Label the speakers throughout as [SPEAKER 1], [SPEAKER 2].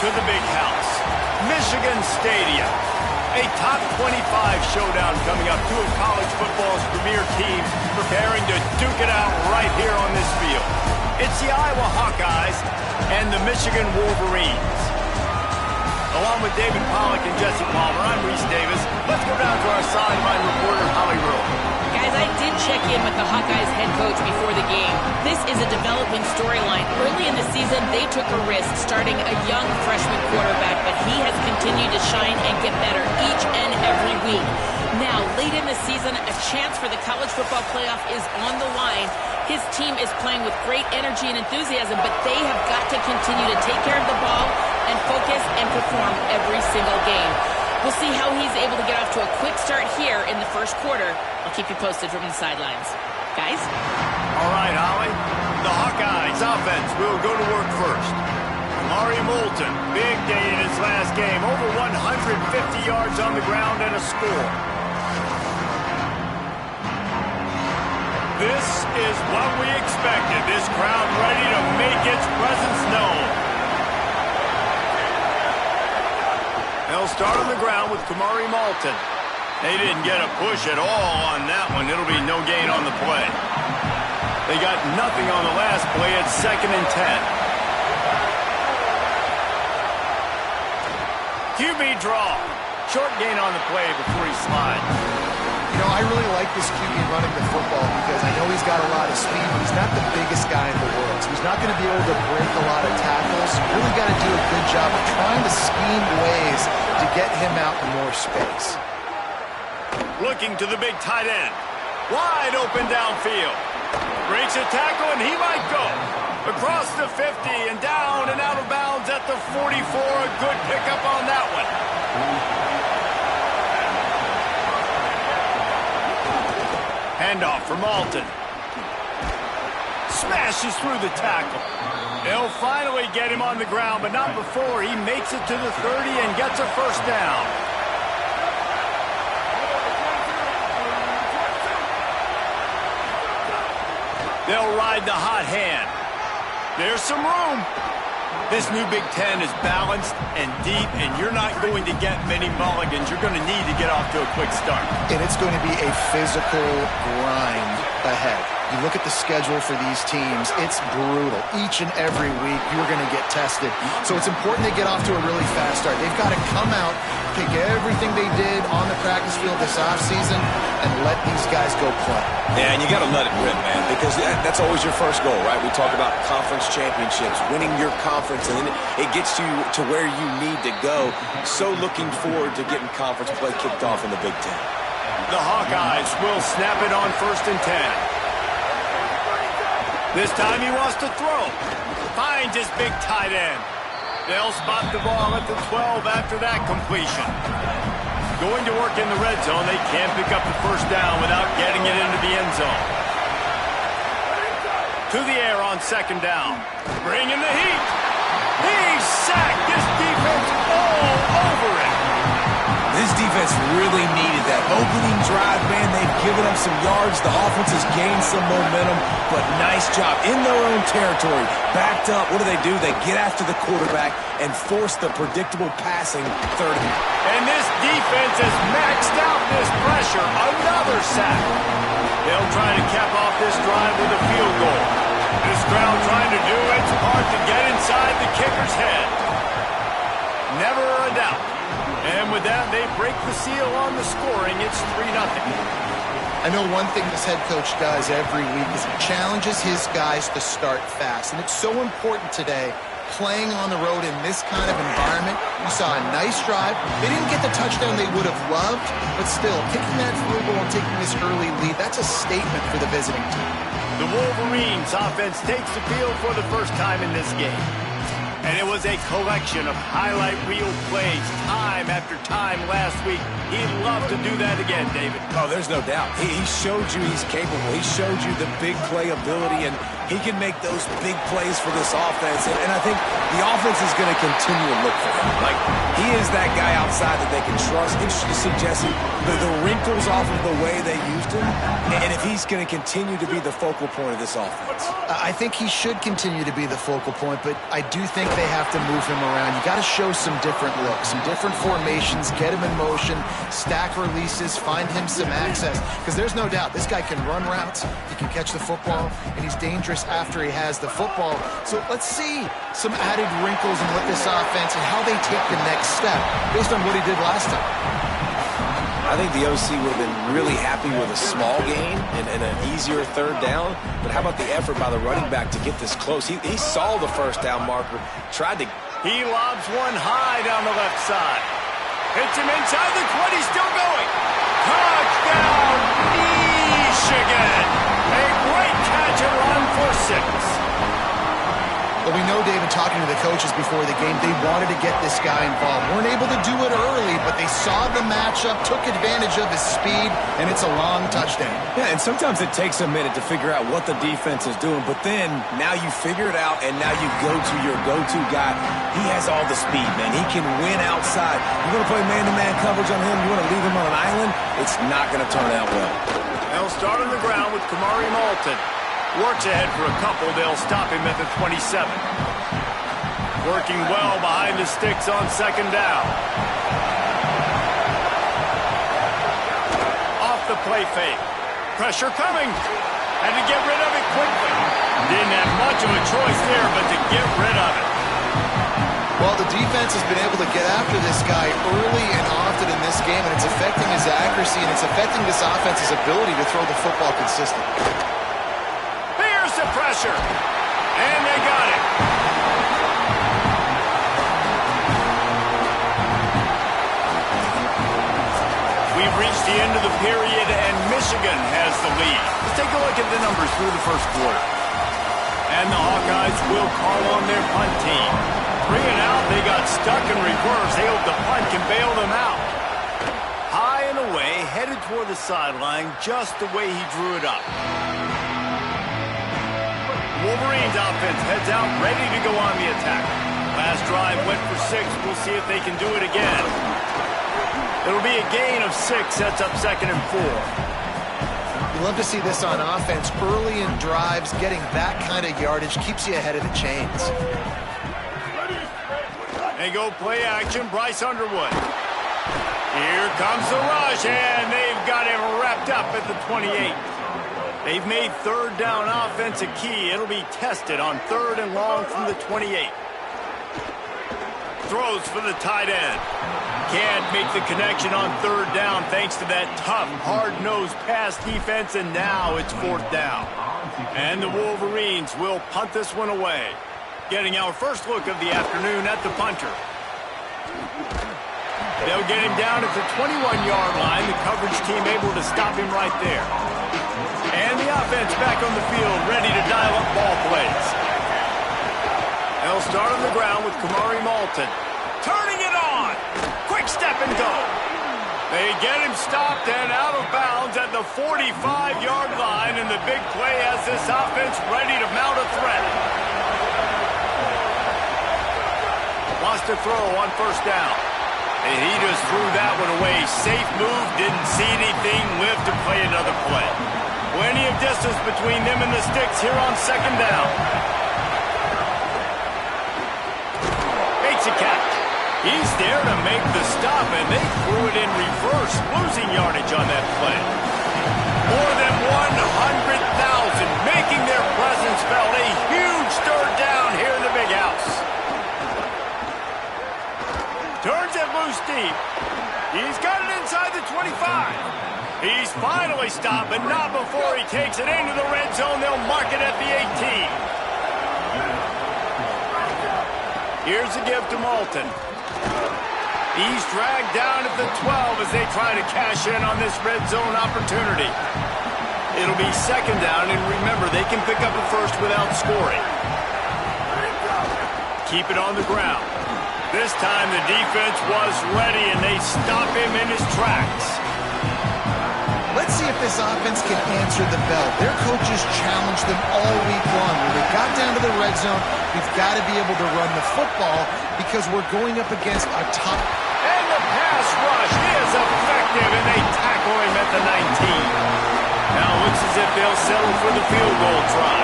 [SPEAKER 1] to the big house, Michigan Stadium. A top 25 showdown coming up. Two of college football's premier teams preparing to duke it out right here on this field. It's the Iowa Hawkeyes and the Michigan Wolverines. Along with David Pollack and Jesse Palmer, I'm Reese Davis. Let's go down to our sideline reporter, Holly Rule.
[SPEAKER 2] Guys, I did check in with the Hawkeyes head coach before the game. This is a developing storyline. Early in the season, they took a risk starting a young freshman quarterback, but he has continued to shine and get better each and every week. Now, late in the season, a chance for the college football playoff is on the line. His team is playing with great energy and enthusiasm, but they have got to continue to take care of the ball and focus and perform every single game. We'll see how he's able to get off to a quick start here in the first quarter. I'll keep you posted from the sidelines. Guys?
[SPEAKER 1] All right, Holly. The Hawkeyes offense will go to work first. Amari Moulton, big day in his last game. Over 150 yards on the ground and a score. This is what we expected. This crowd ready to make its presence known. They'll start on the ground with Kamari Moulton. They didn't get a push at all on that one. It'll be no gain on the play. They got nothing on the last play. It's 2nd and 10. QB draw. Short gain on the play before he slides.
[SPEAKER 3] You know, I really like this QB running the football because I know he's got a lot of speed, but he's not the biggest guy in the world. So he's not going to be able to break a lot of tackles. You really got to do a good job of trying to scheme ways to get him out in more space.
[SPEAKER 1] Looking to the big tight end. Wide open downfield. Breaks a tackle, and he might go. Across the 50 and down and out of bounds at the 44. A good pickup on that one. Handoff for Moulton. Smashes through the tackle. They'll finally get him on the ground, but not before he makes it to the 30 and gets a first down. They'll ride the hot hand. There's some room. This new Big Ten is balanced and deep, and you're not going to get many mulligans. You're going to need to get off to a quick start.
[SPEAKER 3] And it's going to be a physical grind ahead. You look at the schedule for these teams, it's brutal. Each and every week, you're going to get tested. So it's important they get off to a really fast start. They've got to come out, take everything they did on the practice field this offseason, and let these guys go play.
[SPEAKER 4] Yeah, and you got to let it rip, man, because that's always your first goal, right? We talk about conference championships, winning your conference, and then it gets you to where you need to go. So looking forward to getting conference play kicked off in the Big Ten.
[SPEAKER 1] The Hawkeyes will snap it on 1st and 10. This time he wants to throw. Finds his big tight end. They'll spot the ball at the 12 after that completion. Going to work in the red zone. They can't pick up the first down without getting it into the end zone. To the air on 2nd down. Bringing the heat. He's sacked. This defense all over it.
[SPEAKER 4] This defense really needed that opening drive, man. They've given them some yards. The offense has gained some momentum, but nice job in their own territory. Backed up. What do? They get after the quarterback and force the predictable passing 30.
[SPEAKER 1] And this defense has maxed out this pressure. Another sack. They'll try to cap off this drive with a field goal. This crowd trying to do its part to get inside the kicker's head. Never a doubt. And with that, they break the seal on the scoring. It's 3-0.
[SPEAKER 3] I know one thing this head coach does every week is he challenges his guys to start fast. And it's so important today, playing on the road in this kind of environment. You saw a nice drive. They didn't get the touchdown they would have loved, but still, kicking that field goal and taking this early lead, that's a statement for the visiting team.
[SPEAKER 1] The Wolverines offense takes the field for the first time in this game. And it was a collection of highlight reel plays time after time last week. He'd love to do that again, David.
[SPEAKER 4] Oh, there's no doubt. He showed you he's capable. He showed you the big play ability, and he can make those big plays for this offense. And I think the offense is going to continue to look for him. Like, he is that guy outside that they can trust. Interesting to see, Jesse, the wrinkles off of the way they used him, and if he's going to continue to be the focal point of this offense.
[SPEAKER 3] I think he should continue to be the focal point, but I do think they have to move him around. You got to show some different looks, some different formations, get him in motion, stack releases, find him some access. Because there's no doubt, this guy can run routes, he can catch the football, and he's dangerous after he has the football. So let's see some added wrinkles in what this offense and how they take the next step based on what he did last time.
[SPEAKER 4] I think the OC would have been really happy with a small gain and an easier third down. But how about the effort by the running back to get this close? He saw the first down marker, tried to...
[SPEAKER 1] He lobs one high down the left side. Hits him inside the 20, still going. Touchdown, Michigan. A great catch and run for 6.
[SPEAKER 3] Well, we know, David, talking to the coaches before the game, they wanted to get this guy involved. Weren't able to do it early, but they saw the matchup, took advantage of his speed, and it's a long touchdown.
[SPEAKER 4] Yeah, and sometimes it takes a minute to figure out what the defense is doing, but then now you figure it out, and now you go to your go-to guy. He has all the speed, man. He can win outside. You want to play man-to-man coverage on him? You want to leave him on an island? It's not going to turn out well.
[SPEAKER 1] They'll start on the ground with Kamari Malton. Works ahead for a couple. They'll stop him at the 27. Working well behind the sticks on second down. Off the play fake. Pressure coming. And to get rid of it quickly. Didn't have much of a choice there, but to get rid of it.
[SPEAKER 3] Well, the defense has been able to get after this guy early and often in this game, and it's affecting his accuracy, and it's affecting this offense's ability to throw the football consistently.
[SPEAKER 1] The pressure, and they got it. We've reached the end of the period, and Michigan has the lead. Let's take a look at the numbers through the first quarter. And the Hawkeyes will call on their punt team. 3 and out, they got stuck in reverse. They hope the punt can bail them out. High and away, headed toward the sideline, just the way he drew it up. Wolverines offense heads out, ready to go on the attack. Last drive went for 6. We'll see if they can do it again. It'll be a gain of 6, sets up 2nd and 4.
[SPEAKER 3] You love to see this on offense. Early in drives, getting that kind of yardage keeps you ahead of the chains.
[SPEAKER 1] They go play action, Bryce Underwood. Here comes the rush, and they've got him wrapped up at the 28. They've made third down offense a key. It'll be tested on 3rd and long from the 28. Throws for the tight end. Can't make the connection on 3rd down thanks to that tough, hard-nosed pass defense, and now it's 4th down. And the Wolverines will punt this one away. Getting our first look of the afternoon at the punter. They'll get him down at the 21-yard line. The coverage team able to stop him right there. And the offense back on the field, ready to dial up ball plays. They'll start on the ground with Kamari Malton. Turning it on. Quick step and go. They get him stopped and out of bounds at the 45-yard line, and the big play has this offense ready to mount a threat. Lost a throw on 1st down. And he just threw that one away. Safe move, didn't see anything, lived to play another play. Plenty of distance between them and the sticks here on 2nd down. Makes a catch. He's there to make the stop, and they threw it in reverse, losing yardage on that play. More than 100,000 making their presence felt. A huge 3rd down here in the big house. Turns it loose deep. He's got it inside the 25. He's finally stopped, but not before he takes it into the red zone. They'll mark it at the 18. Here's a give to Malton. He's dragged down at the 12 as they try to cash in on this red zone opportunity. It'll be 2nd down, and remember, they can pick up a first without scoring. Keep it on the ground. This time the defense was ready, and they stop him in his tracks.
[SPEAKER 3] Let's see if this offense can answer the bell. Their coaches challenged them all week long. When they got down to the red zone, we've got to be able to run the football because we're going up against a top.
[SPEAKER 1] And the pass rush is effective, and they tackle him at the 19. Now it looks as if they'll settle for the field goal try.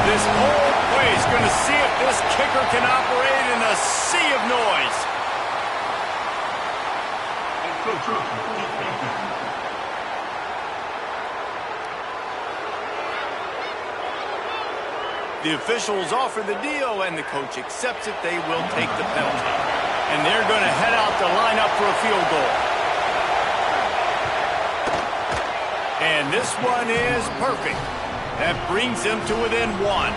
[SPEAKER 1] This whole Well, he's going to see if this kicker can operate in a sea of noise. The officials offer the deal, and the coach accepts it. They will take the penalty. And they're going to head out to line up for a field goal. And this one is perfect. That brings them to within one.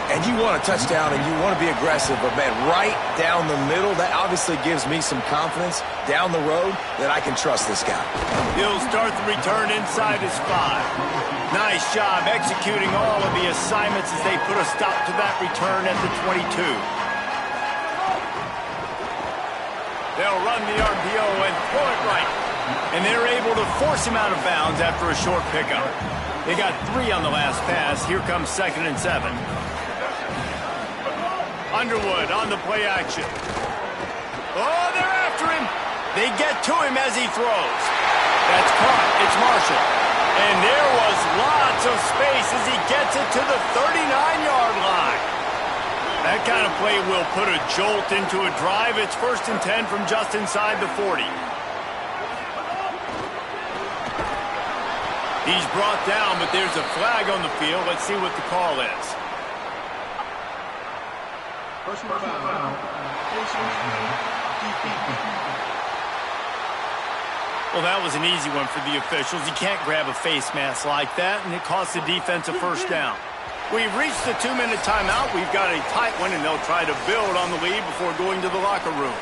[SPEAKER 4] And you want a touchdown and you want to be aggressive, but, man, right down the middle, that obviously gives me some confidence down the road that I can trust this guy.
[SPEAKER 1] He'll start the return inside his 5. Nice job executing all of the assignments as they put a stop to that return at the 22. They'll run the RPO and throw it right. And they're able to force him out of bounds after a short pickup. They got 3 on the last pass. Here comes 2nd and 7. Underwood on the play action. Oh, they're after him. They get to him as he throws. That's caught. It's Marshall. And there was lots of space as he gets it to the 39-yard line. That kind of play will put a jolt into a drive. It's 1st and 10 from just inside the 40. He's brought down, but there's a flag on the field. Let's see what the call is.
[SPEAKER 5] Personal foul.
[SPEAKER 1] Well, that was an easy one for the officials. You can't grab a face mask like that, and it costs the defense a 1st down. We've reached the 2-minute timeout. We've got a tight one, and they'll try to build on the lead before going to the locker room.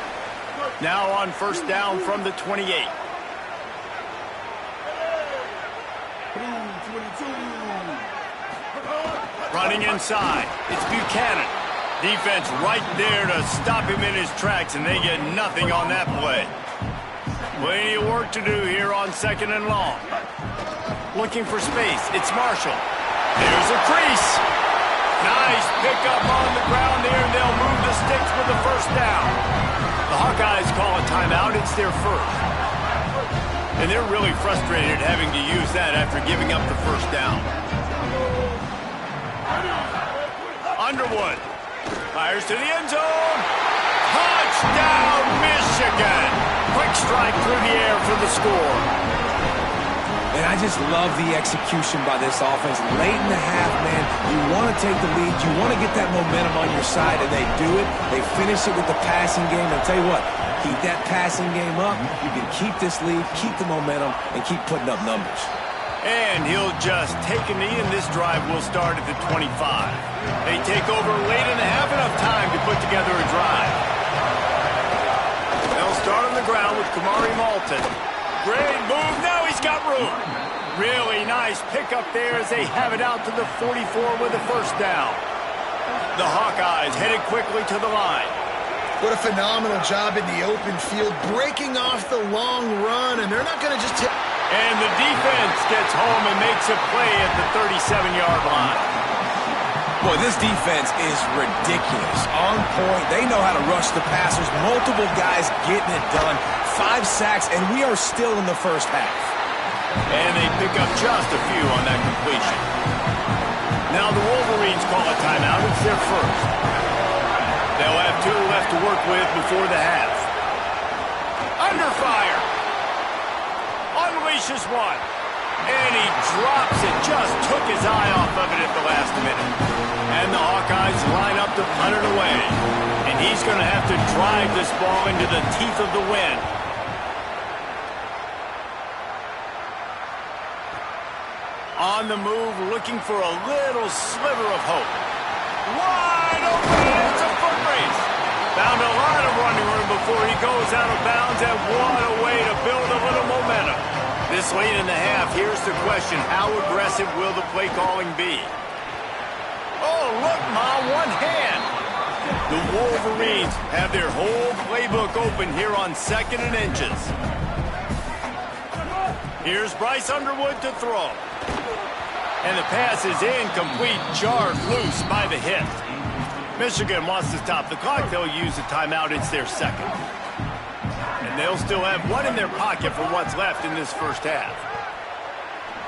[SPEAKER 1] Now on 1st down from the 28. Running inside. It's Buchanan. Defense right there to stop him in his tracks, and they get nothing on that play. Plenty of work to do here on 2nd and long. Looking for space. It's Marshall. There's a crease. Nice pickup on the ground there, and they'll move the sticks with the 1st down. The Hawkeyes call a timeout. It's their 1st. And they're really frustrated having to use that after giving up the 1st down. Underwood fires to the end zone. Touchdown, Michigan! Quick strike through the air for the score.
[SPEAKER 4] And I just love the execution by this offense. Late in the half, man, you want to take the lead. You want to get that momentum on your side, and they do it. They finish it with the passing game. And I'll tell you what, keep that passing game up. You can keep this lead, keep the momentum, and keep putting up numbers.
[SPEAKER 1] And he'll just take a knee, and this drive will start at the 25. They take over late in the half, enough time to put together a drive. They'll start on the ground with Kamari Malton. Great move. Now he's got room. Really nice pickup there as they have it out to the 44 with a 1st down. The Hawkeyes headed quickly to the line.
[SPEAKER 3] What a phenomenal job in the open field, breaking off the long run, and they're not going to just hit.
[SPEAKER 1] And the defense gets home and makes a play at the 37-yard line.
[SPEAKER 4] Boy, this defense is ridiculous. On point. They know how to rush the passers. Multiple guys getting it done. 5 sacks, and we are still in the 1st half.
[SPEAKER 1] And they pick up just a few on that completion. Now the Wolverines call a timeout. It's their 1st. They'll have 2 left to work with before the half. Under fire. Unleashes one. And he drops it. Just took his eye off of it at the last minute. And the Hawkeyes line up to punt it away. And he's going to have to drive this ball into the teeth of the wind. On the move, looking for a little sliver of hope. Wide open, it's a foot race. Found a lot of running room before he goes out of bounds, and what a way to build a little momentum. This late in the half, here's the question. How aggressive will the play calling be? Oh, look, Mom, one hand. The Wolverines have their whole playbook open here on 2nd and inches. Here's Bryce Underwood to throw. And the pass is incomplete, jarred loose by the hit. Michigan wants to stop the clock. They'll use a timeout. It's their 2nd. And they'll still have one in their pocket for what's left in this 1st half.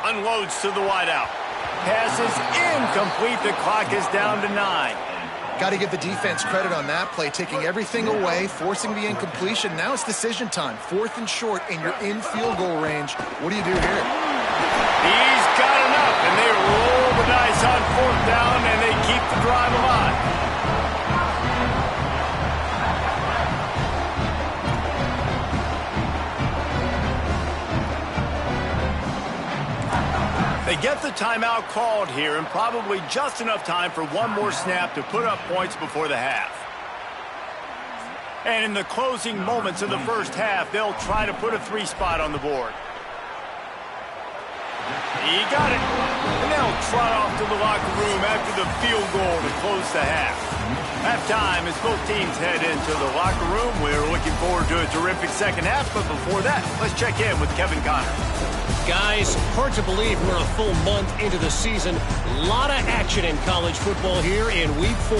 [SPEAKER 1] Unloads to the wideout. Pass is incomplete. The clock is down to 9.
[SPEAKER 3] Got to give the defense credit on that play, taking everything away, forcing the incompletion. Now it's decision time. 4th and short, and you're in field goal range. What do you do here?
[SPEAKER 1] He's got enough, and they roll the dice on 4th down, and they keep the drive alive. They get the timeout called here, and probably just enough time for one more snap to put up points before the half. And in the closing moments of the first half, they'll try to put a 3 spot on the board. He got it. And they'll trot off to the locker room after the field goal to close the half. Halftime as both teams head into the locker room. We're looking forward to a terrific second half, but before that, let's check in with Kevin Connor.
[SPEAKER 6] Guys, hard to believe we're a full month into the season. A lot of action in college football here in Week 4.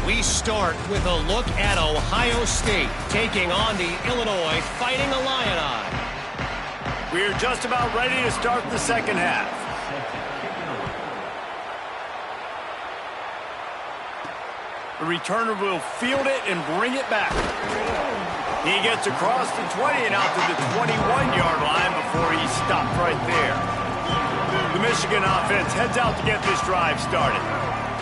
[SPEAKER 6] We start with a look at Ohio State taking on the Illinois Fighting Illini.
[SPEAKER 1] We're just about ready to start the second half. The returner will field it and bring it back. He gets across the 20 and out to the 21-yard line before he's stopped right there. The Michigan offense heads out to get this drive started.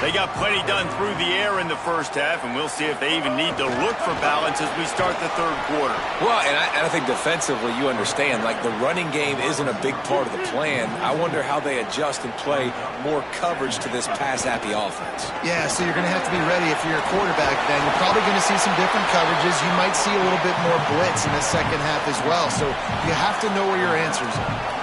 [SPEAKER 1] They got plenty done through the air in the first half, and we'll see if they even need to look for balance as we start the third quarter.
[SPEAKER 4] Well, and I think defensively you understand, like the running game isn't a big part of the plan. I wonder how they adjust and play more coverage to this pass-happy offense.
[SPEAKER 3] Yeah, so you're going to have to be ready if you're a quarterback then. You're probably going to see some different coverages. You might see a little bit more blitz in the second half as well. So you have to know where your answers are.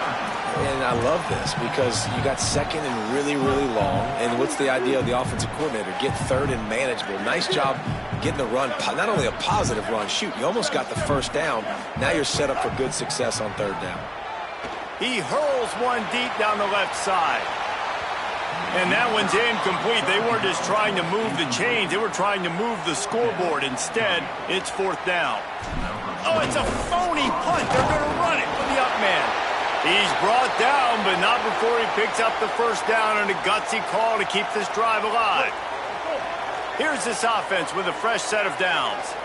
[SPEAKER 4] And I love this because you got second and really, really long. And what's the idea of the offensive coordinator? Get third and manageable. Nice job getting the run. Not only a positive run, shoot, you almost got the first down. Now you're set up for good success on third down.
[SPEAKER 1] He hurls one deep down the left side. And that one's incomplete. They weren't just trying to move the chains. They were trying to move the scoreboard. Instead, it's 4th down. Oh, it's a phony punt. They're going to run it for the up man. He's brought down, but not before he picks up the first down on a gutsy call to keep this drive alive. Here's this offense with a fresh set of downs.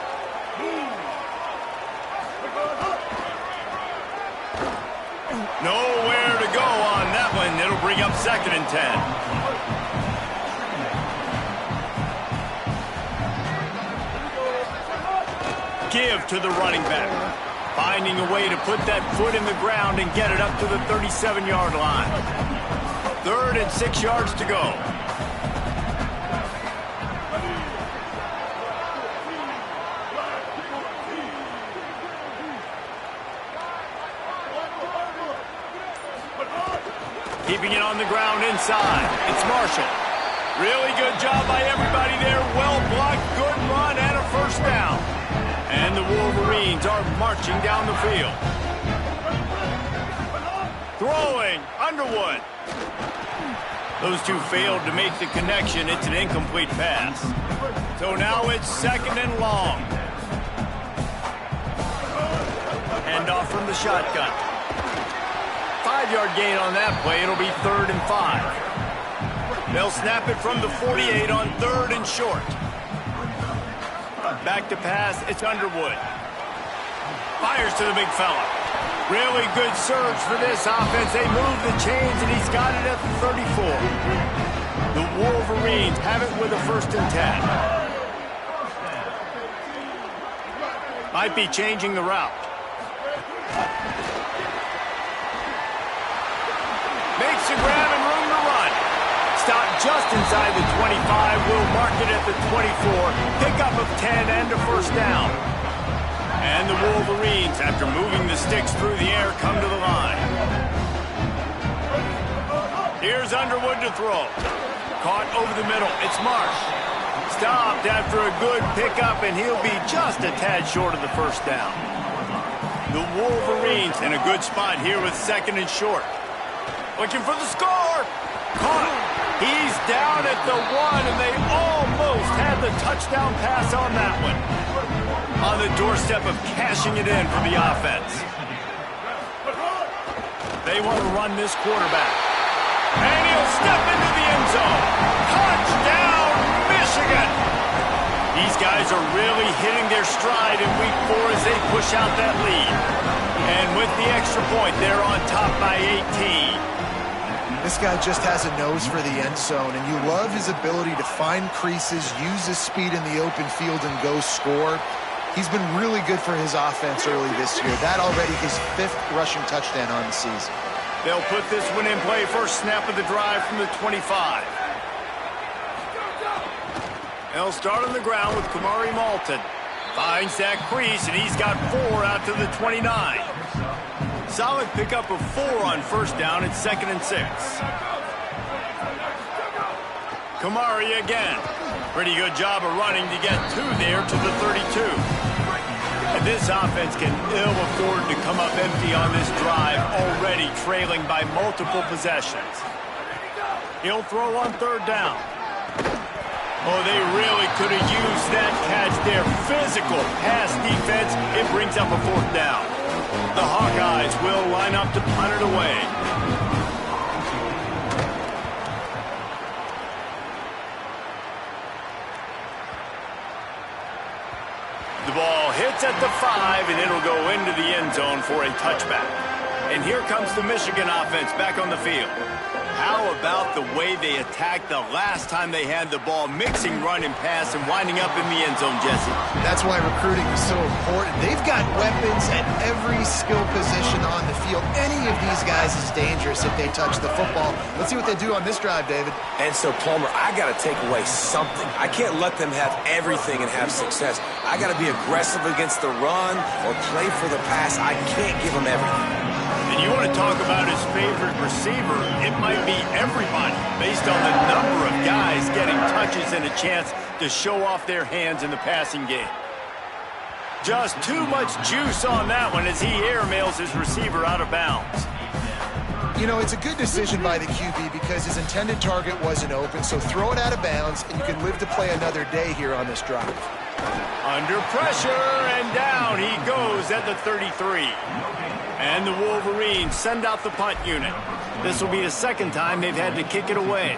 [SPEAKER 1] Nowhere to go on that one. It'll bring up 2nd and 10. Give to the running back. Finding a way to put that foot in the ground and get it up to the 37-yard line. 3rd and 6 yards to go. Keeping it on the ground inside. It's Marshall. Really good job by everybody there. Well blocked, good run, and a first down. And the Wolverines are marching down the field. Throwing, Underwood. Those two failed to make the connection. It's an incomplete pass. So now it's 2nd and long. Hand off from the shotgun. 5-yard gain on that play. It'll be 3rd and 5. They'll snap it from the 48 on 3rd and short. Back to pass, it's Underwood. Fires to the big fella. Really good surge for this offense. They move the chains, and he's got it at the 34. The Wolverines have it with a 1st and 10. Might be changing the route. Makes a grab and room to run. Stop just inside the 25. Will mark it at the 24. Pickup of 10 and a first down. And the Wolverines, after moving the sticks through the air, come to the line. Here's Underwood to throw. Caught over the middle. It's Marsh. Stopped after a good pickup, and he'll be just a tad short of the first down. The Wolverines in a good spot here with 2nd and short. Looking for the score. Caught. He's down at the 1, and they almost had the touchdown pass on that one. On the doorstep of cashing it in for the offense. They want to run this quarterback. And he he'll step into the end zone. Touchdown, Michigan! These guys are really hitting their stride in week 4 as they push out that lead. And with the extra point, they're on top by 18.
[SPEAKER 3] This guy just has a nose for the end zone, and you love his ability to find creases, use his speed in the open field, and go score. He's been really good for his offense early this year. That already his 5th rushing touchdown on the season.
[SPEAKER 1] They'll put this one in play first snap of the drive from the 25. They'll start on the ground with Kamari Malton. Finds that crease, and he's got 4 out to the 29. Solid pickup of 4 on first down at 2nd and 6. Kamari again. Pretty good job of running to get 2 there to the 32. And this offense can ill afford to come up empty on this drive, already trailing by multiple possessions. He'll throw on 3rd down. Oh, they really could have used that catch there. Physical pass defense. It brings up a 4th down. The Hawkeyes will line up to punt it away. The ball hits at the 5, and it'll go into the end zone for a touchback. And here comes the Michigan offense back on the field. How about the way they attacked the last time they had the ball, mixing run and pass and winding up in the end zone, Jesse?
[SPEAKER 3] That's why recruiting is so important. They've got weapons at every skill position on the field. Any of these guys is dangerous if they touch the football. Let's see what they do on this drive, David.
[SPEAKER 4] And so, Palmer, I got to take away something. I can't let them have everything and have success. I got to be aggressive against the run or play for the pass. I can't give them everything.
[SPEAKER 1] And you want to talk about his favorite receiver, it might be everybody, based on the number of guys getting touches and a chance to show off their hands in the passing game. Just too much juice on that one as he airmails his receiver out of bounds.
[SPEAKER 3] You know, it's a good decision by the QB because his intended target wasn't open, so throw it out of bounds, and you can live to play another day here on this drive.
[SPEAKER 1] Under pressure, and down he goes at the 33. And the Wolverines send out the punt unit. This will be the 2nd time they've had to kick it away.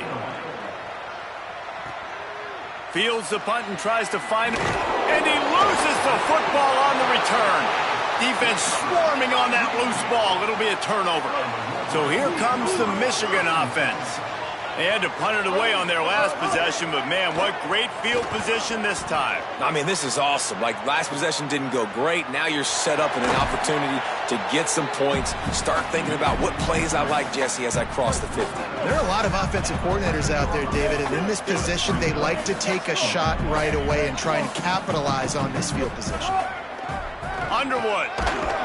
[SPEAKER 1] Fields the punt and tries to find it. And he loses the football on the return. Defense swarming on that loose ball. It'll be a turnover. So here comes the Michigan offense. They had to punt it away on their last possession, but man, what great field position this time.
[SPEAKER 4] I mean, this is awesome. Like, last possession didn't go great. Now you're set up in an opportunity to get some points. Start thinking about what plays I like, Jesse, as I cross the 50.
[SPEAKER 3] There are a lot of offensive coordinators out there, David, and in this position, they like to take a shot right away and try and capitalize on this field position.
[SPEAKER 1] Underwood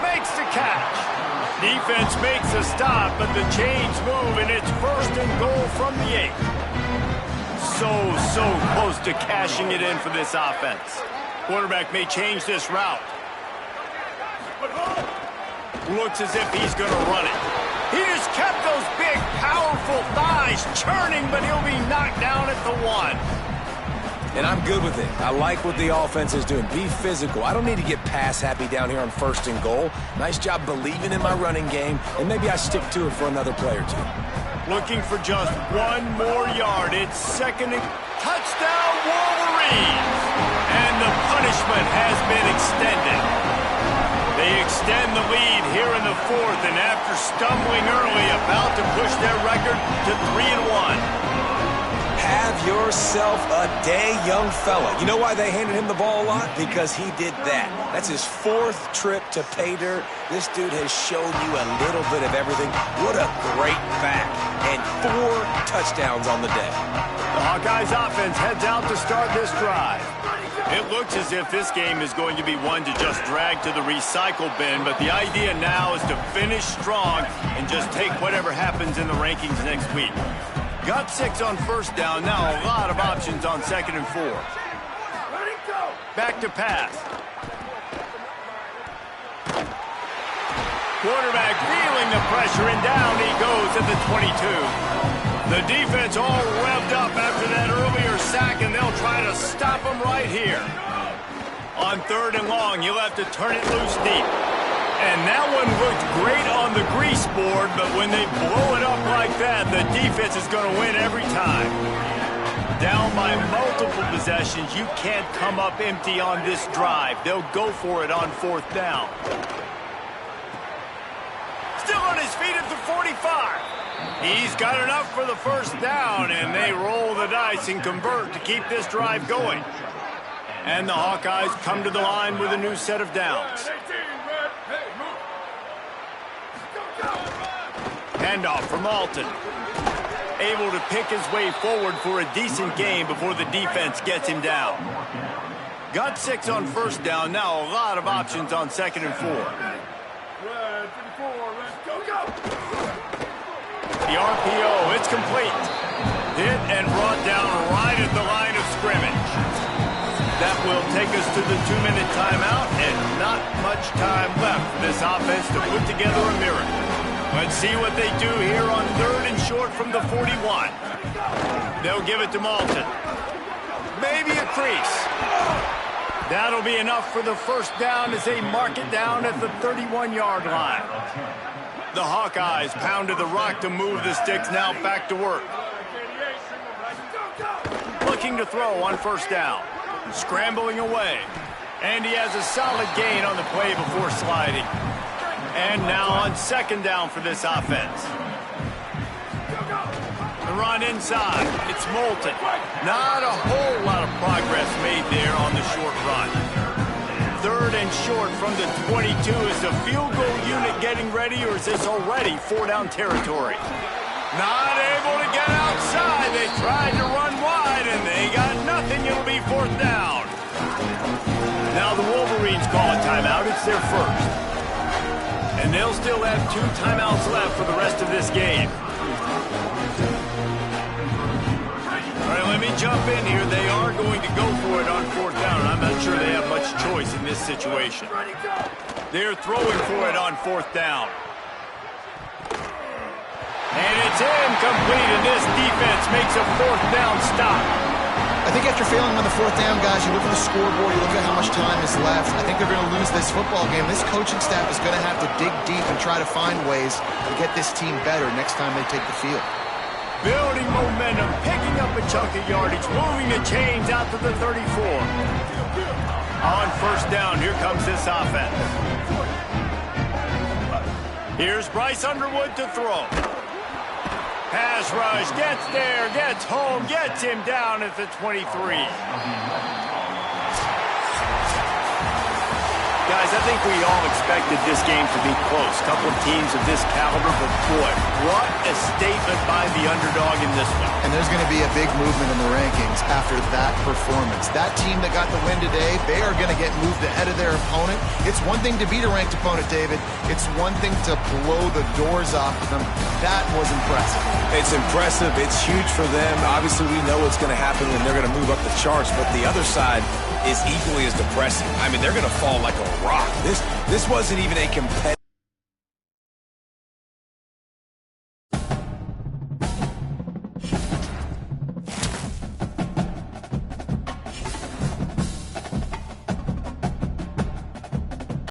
[SPEAKER 1] makes the catch. Defense makes a stop, but the chains move, and it's 1st and goal from the 8. So close to cashing it in for this offense. Quarterback may change this route. Looks as if he's going to run it. He just kept those big, powerful thighs churning, but he'll be knocked down at the 1.
[SPEAKER 4] And I'm good with it. I like what the offense is doing. Be physical. I don't need to get pass happy down here on 1st and goal. Nice job believing in my running game, and maybe I stick to it for another play or 2.
[SPEAKER 1] Looking for just 1 more yard. It's 2nd and touchdown Wolverines. And the punishment has been extended. They extend the lead here in the 4th, and after stumbling early, about to push their record to 3-1.
[SPEAKER 4] Have yourself a day, young fella. You know why they handed him the ball a lot? Because he did that. That's his 4th trip to pay dirt. This dude has shown you a little bit of everything. What a great back. And 4 touchdowns on the day.
[SPEAKER 1] The Hawkeyes offense heads out to start this drive. It looks as if this game is going to be one to just drag to the recycle bin, but the idea now is to finish strong and just take whatever happens in the rankings next week. Got 6 on 1st down, now a lot of options on 2nd and 4. Back to pass. Quarterback feeling the pressure, and down he goes at the 22. The defense all revved up after that earlier sack, and they'll try to stop him right here. On 3rd and long, you'll have to turn it loose deep. And that one looked great on the grease board, but when they blow it up like like that, the defense is going to win every time. Down by multiple possessions, you can't come up empty on this drive. They'll go for it on 4th down. Still on his feet at the 45. He's got enough for the 1st down, and they roll the dice and convert to keep this drive going. And the Hawkeyes come to the line with a new set of downs. Handoff from Alton. Able to pick his way forward for a decent gain before the defense gets him down. Got 6 on 1st down. Now a lot of options on 2nd and 4. The RPO, it's complete. Hit and brought down right at the line of scrimmage. That will take us to the 2-minute timeout, and not much time left for this offense to put together a miracle. Let's see what they do here on 3rd and short from the 41. They'll give it to Malton. Maybe a crease. That'll be enough for the 1st down as they mark it down at the 31-yard line. The Hawkeyes pounded the rock to move the sticks, now back to work. Looking to throw on 1st down. Scrambling away. And he has a solid gain on the play before sliding. And now on 2nd down for this offense. The run inside. It's Moulton. Not a whole lot of progress made there on the short run. 3rd and short from the 22. Is the field goal unit getting ready, or is this already 4-down territory? Not able to get outside. They tried to run wide, and they got nothing. It'll be 4th down. Now the Wolverines call a timeout. It's their 1st. And they'll still have 2 timeouts left for the rest of this game. All right, let me jump in here. They are going to go for it on 4th down. I'm not sure they have much choice in this situation. They're throwing for it on 4th down. And it's incomplete, and this defense makes a 4th down stop.
[SPEAKER 3] I think after failing on the 4th down, guys, you look at the scoreboard, you look at how much time is left. I think they're going to lose this football game. This coaching staff is going to have to dig deep and try to find ways to get this team better next time they take the field.
[SPEAKER 1] Building momentum, picking up a chunk of yardage, moving the chains out to the 34. On 1st down, here comes this offense. Here's Bryce Underwood to throw. Pass rush, gets there, gets home, gets him down at the 23. Guys, I think we all expected this game to be close. Couple of teams of this caliber, but boy, what a statement by the underdog in this one.
[SPEAKER 3] And there's going to be a big movement in the rankings after that performance. That team that got the win today, they are going to get moved ahead of their opponent. It's one thing to beat a ranked opponent, David. It's one thing to blow the doors off of them. That was impressive.
[SPEAKER 4] It's impressive. It's huge for them. Obviously, we know what's going to happen when they're going to move up the charts, but the other side is equally as depressing. I mean, they're going to fall like a rock. This wasn't even a competitive